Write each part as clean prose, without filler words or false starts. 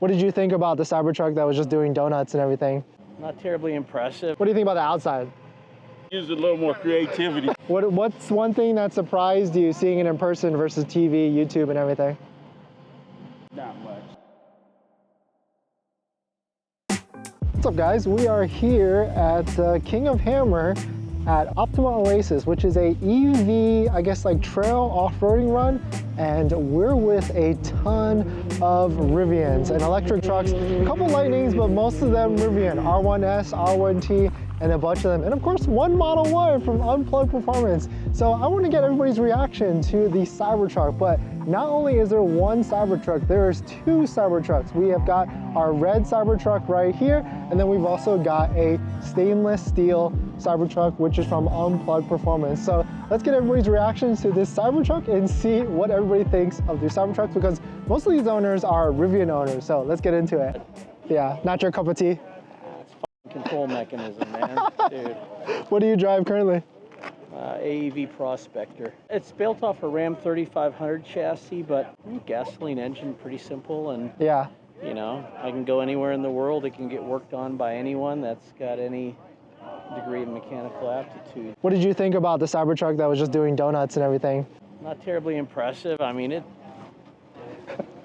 What did you think about the Cybertruck that was just doing donuts and everything? Not terribly impressive. What do you think about the outside? Use a little more creativity. What's one thing that surprised you seeing it in person versus TV, YouTube, and everything? Not much. What's up, guys? We are here at King of Hammer at Optima Oasis, which is a EV, I guess, like trail off-roading run, and we're with a ton of Rivians and electric trucks, a couple Lightnings, but most of them Rivian, R1S, R1T, and a bunch of them, and of course one Model Y from Unplugged Performance. So I want to get everybody's reaction to the Cybertruck, but not only is there one Cybertruck, there's two Cybertrucks. We have got our red Cybertruck right here, and then we've also got a stainless steel Cybertruck, which is from Unplugged Performance. So let's get everybody's reactions to this Cybertruck and see what everybody thinks of their Cybertrucks, because most of these owners are Rivian owners. So let's get into it. Yeah, not your cup of tea? Control mechanism, man, dude. What do you drive currently? AEV Prospector. It's built off a Ram 3500 chassis, but gasoline engine, pretty simple, and yeah, you know, I can go anywhere in the world. It can get worked on by anyone that's got any degree of mechanical aptitude. What did you think about the Cybertruck that was just doing donuts and everything? Not terribly impressive. I mean,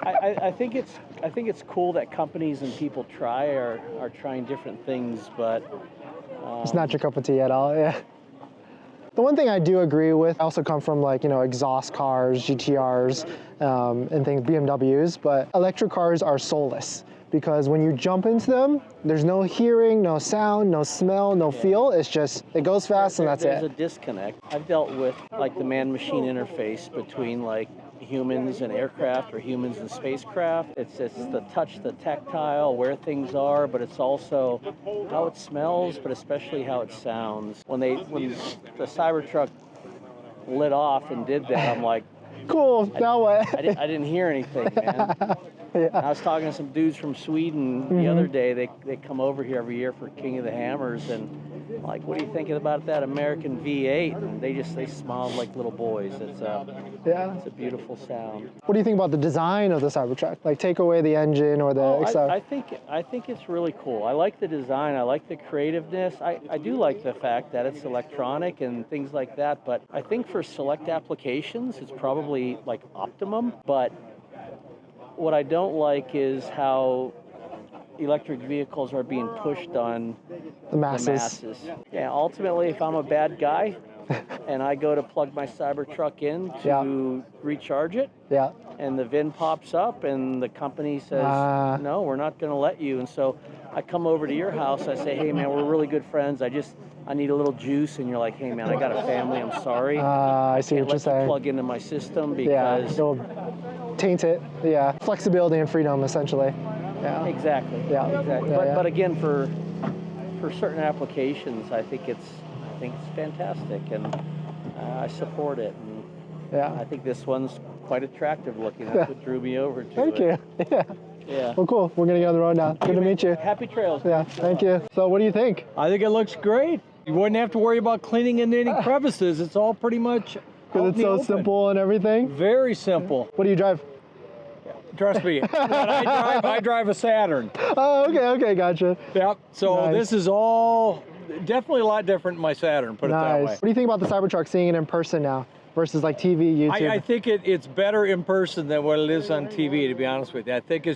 I think it's cool that companies and people are trying different things, but it's not your cup of tea at all. Yeah. The one thing I do agree with, I also come from, like, you know, exhaust cars, GTRs, and things, BMWs, but electric cars are soulless, because when you jump into them, there's no hearing, no sound, no smell, no feel. It's just, it goes fast and that's it. There's a disconnect. I've dealt with like the man-machine interface between like humans and aircraft or humans and spacecraft. It's the touch, the tactile, where things are, but it's also how it smells, but especially how it sounds. When the Cybertruck lit off and did that, I'm like, cool, now what? I didn't hear anything, man. Yeah. I was talking to some dudes from Sweden the other day. They come over here every year for King of the Hammers, and I'm like, what are you thinking about that American V8? And they smiled like little boys. It's a beautiful sound. What do you think about the design of the Cybertruck? Like, take away the engine or the I think it's really cool. I like the design. I like the creativeness. I do like the fact that it's electronic and things like that, but I think for select applications it's probably like optimum. But what I don't like is how electric vehicles are being pushed on the masses. Yeah, ultimately, if I'm a bad guy and I go to plug my Cybertruck in to recharge it, and the VIN pops up and the company says, no, we're not going to let you. And so I come over to your house, I say, hey, man, we're really good friends. I need a little juice. And you're like, hey, man, I got a family. I'm sorry. I see what you're saying. Plug into my system because... it'll taint it. Yeah, flexibility and freedom, essentially. Yeah. Exactly. Yeah. Exactly. But again, for certain applications, I think it's fantastic, and I support it. And I think this one's quite attractive looking. That's what drew me over to Thank it. you. Yeah. Yeah. Well, cool. We're gonna get on the road now. Good to meet you. Happy trails. Yeah. Thank you. So, what do you think? I think it looks great. You wouldn't have to worry about cleaning into any crevices. It's all pretty much Because it's so simple and everything. Very simple. What do you drive? Trust me, I drive a Saturn. Oh, okay, gotcha. Yep. So Nice. This is all definitely a lot different than my Saturn. Put it that way. What do you think about the Cybertruck, seeing it in person now versus like TV, YouTube? I think it's better in person than what it is on TV. To be honest with you, I think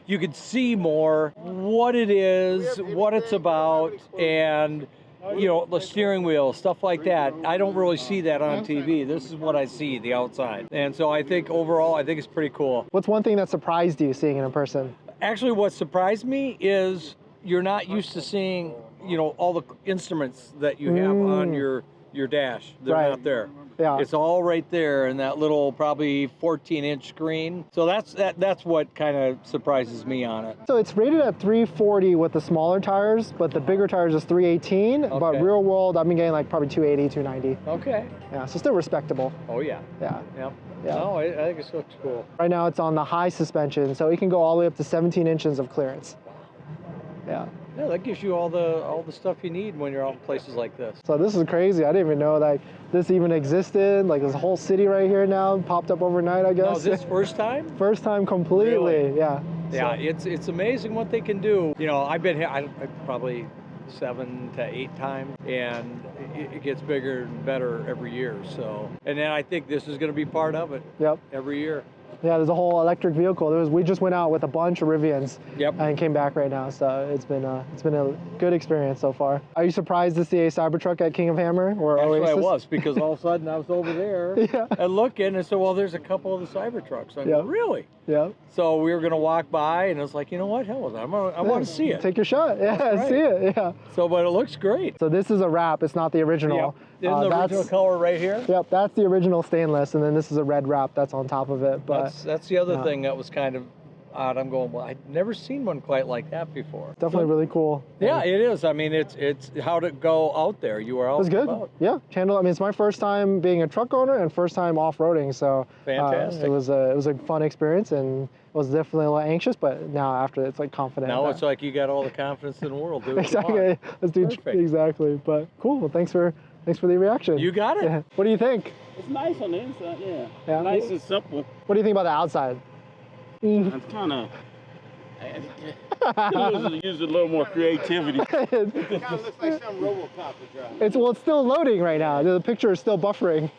you could see more what it is, what it's about, and you know, the steering wheel, stuff like that. I don't really see that on TV. This is what I see, the outside. And so I think overall, I think it's pretty cool. What's one thing that surprised you seeing it in person? Actually, what surprised me is you're not used to seeing, you know, all the instruments that you have on your dash. They're not there. Yeah. It's all right there in that little probably 14-inch screen. So that's what kind of surprises me on it. So it's rated at 340 with the smaller tires, but the bigger tires is 318. Okay. But real world, I've been getting like probably 280, 290. Okay. Yeah, so still respectable. Oh yeah. Yeah. Yep. Yeah. No, I think it looks cool. Right now it's on the high suspension, so it can go all the way up to 17 inches of clearance. Yeah. Yeah, that gives you all the stuff you need when you're out in places like this. So this is crazy. I didn't even know like this even existed. Like, there's a whole city right here now, popped up overnight, I guess. Now, is this first time? First time completely, Really? yeah. Yeah, So. it's amazing what they can do. You know, I've been here I probably 7 to 8 times, and it gets bigger and better every year. So, and then I think this is going to be part of it. Yep. Every year. Yeah, there's a whole electric vehicle. We just went out with a bunch of Rivians. Yep. And came back right now. So it's been a good experience so far. Are you surprised to see a Cybertruck at King of Hammer or Actually, Oasis? I was, because all of a sudden I was over there and looking and said, well, there's a couple of the Cybertrucks. I go, really? Yeah. So we were going to walk by, and I was like, you know what? Hell with it. I want to see it. Take your shot. Yeah, right. See it. Yeah. So, but it looks great. So this is a wrap. It's not the original. Yep. In the original color right here? Yep, that's the original stainless, and then this is a red wrap that's on top of it. But that's the other thing that was kind of odd. I'm going, well, I'd never seen one quite like that before. Definitely really cool. Yeah, it is. I mean, it's how'd it go out there? You were out. It was good. About. Yeah, I mean, it's my first time being a truck owner and first time off-roading, so fantastic. It was a fun experience, and I was definitely a little anxious, but now after it's like confident. Now it's like you got all the confidence in the world. Do exactly. Let's do exactly. But cool. Well, thanks for the reaction. You got it. Yeah. What do you think? It's nice on the inside, yeah. Nice and simple. What do you think about the outside? It's kind of. Use a little more creativity. It kind of looks like some RoboCop would drive. It's still loading right now. The picture is still buffering.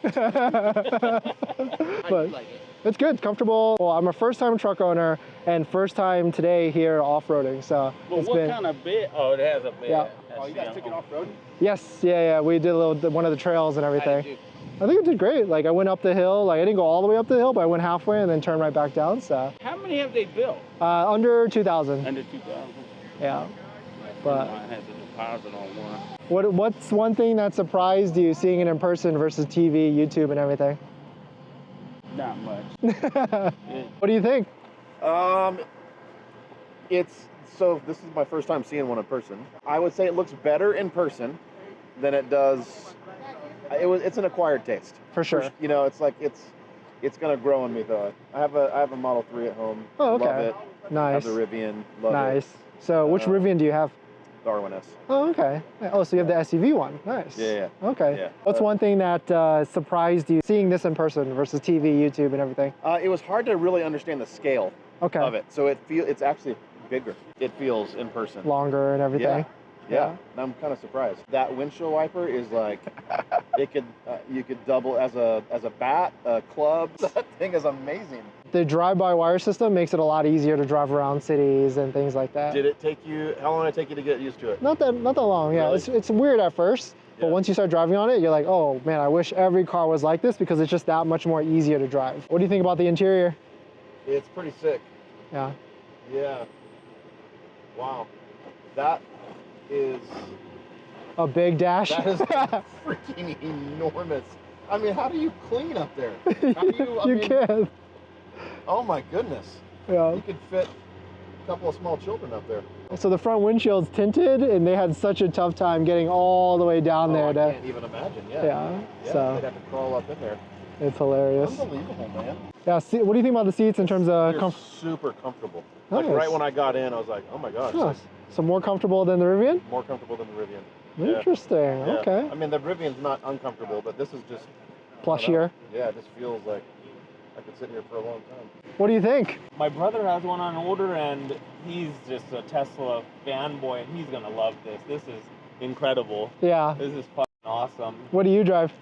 But like it? It's good, it's comfortable. Well, I'm a first-time truck owner and first time today here off-roading. So but it's what been, kind of bed? Oh, it has a bed. Yeah. Oh, you guys took it off-roading? Yes, yeah. We did one of the trails and everything. I think it did great. Like I went up the hill. Like I didn't go all the way up the hill, but I went halfway and then turned right back down. So. How many have they built? Under 2,000. Under 2,000. Yeah. But Mine has a deposit on one. What's one thing that surprised you seeing it in person versus TV, YouTube, and everything? Not much. What do you think? This is my first time seeing one in person. I would say it looks better in person than it does. It's an acquired taste. For sure. You know, it's like it's gonna grow on me though. I have a Model 3 at home. Oh, okay. Love it. Nice. I have the Rivian. Love it. Nice. So which Rivian do you have? The R1S. Oh, okay. Oh, so you have the SUV one. Nice. Yeah. Okay. Yeah. What's one thing that surprised you seeing this in person versus TV, YouTube, and everything? It was hard to really understand the scale of it. So it's actually bigger. It feels in person. Longer and everything. Yeah. And I'm kind of surprised. That windshield wiper is like, you could double as a bat, a club. That thing is amazing. The drive-by-wire system makes it a lot easier to drive around cities and things like that. Did it take you? How long did it take you to get used to it? Not that long. Yeah, Really? it's weird at first, but once you start driving on it, you're like, oh man, I wish every car was like this because it's just that much more easier to drive. What do you think about the interior? It's pretty sick. Yeah. Yeah. Wow. That is a big dash. That is freaking enormous. I mean, how do you clean up there? How do you? You can. Oh my goodness. Yeah. You could fit a couple of small children up there. So the front windshield's tinted, and they had such a tough time getting all the way down there. I can't even imagine. Yeah. So they'd have to crawl up in there. It's hilarious. Unbelievable, man. Yeah. What do you think about the seats in terms of They're super comfortable. Nice. Like right when I got in, I was like, oh my gosh. Huh. So more comfortable than the Rivian? More comfortable than the Rivian. Interesting. Yeah. Okay. I mean, the Rivian's not uncomfortable, but this is just plushier. Yeah, it just feels like I could sit here for a long time. What do you think? My brother has one on order, and he's just a Tesla fanboy, and he's gonna love this. This is incredible. Yeah. This is fucking awesome. What do you drive?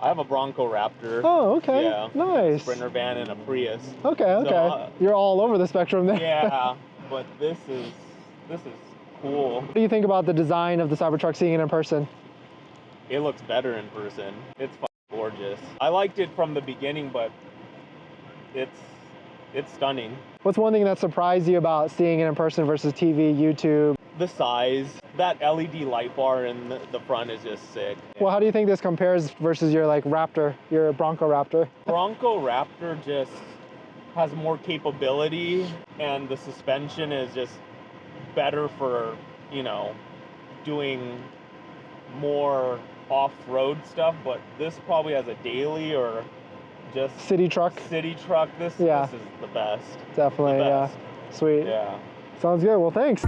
I have a Bronco Raptor. Oh, okay. Yeah. Nice. Sprinter van and a Prius. Okay. So, you're all over the spectrum there. Yeah, but this is cool. What do you think about the design of the Cybertruck, seeing it in person? It looks better in person. It's fucking gorgeous. I liked it from the beginning, but it's stunning. What's one thing that surprised you about seeing it in person versus TV, YouTube? The size. That LED light bar in the front is just sick. Well, how do you think this compares versus your Raptor, your Bronco Raptor? Bronco Raptor just has more capability, and the suspension is just better for, doing more off-road stuff, but this probably has a daily or just city truck. This is the best. Definitely, the best. yeah. Sweet. Yeah. Sounds good. Well, thanks.